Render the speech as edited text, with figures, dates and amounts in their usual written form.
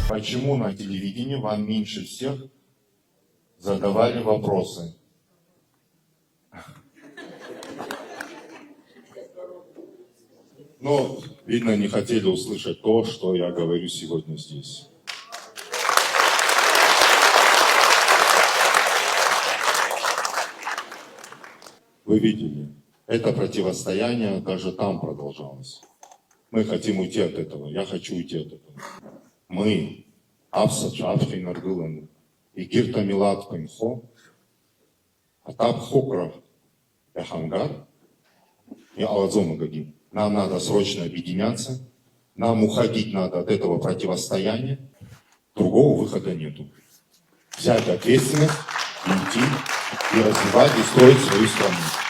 Почему на телевидении вам меньше всех задавали вопросы? Но, видно, не хотели услышать то, что я говорю сегодня здесь. Вы видели, это противостояние даже там продолжалось. Мы хотим уйти от этого, я хочу уйти от этого. Мы, Афса Чаффин Аргылан, и Гирта Милат Пенхо, Атаб Хокра Эхангар и Аладзома Гагим. Нам надо срочно объединяться, нам уходить надо от этого противостояния, другого выхода нету. Взять ответственность, и идти, и развивать, и строить свою страну.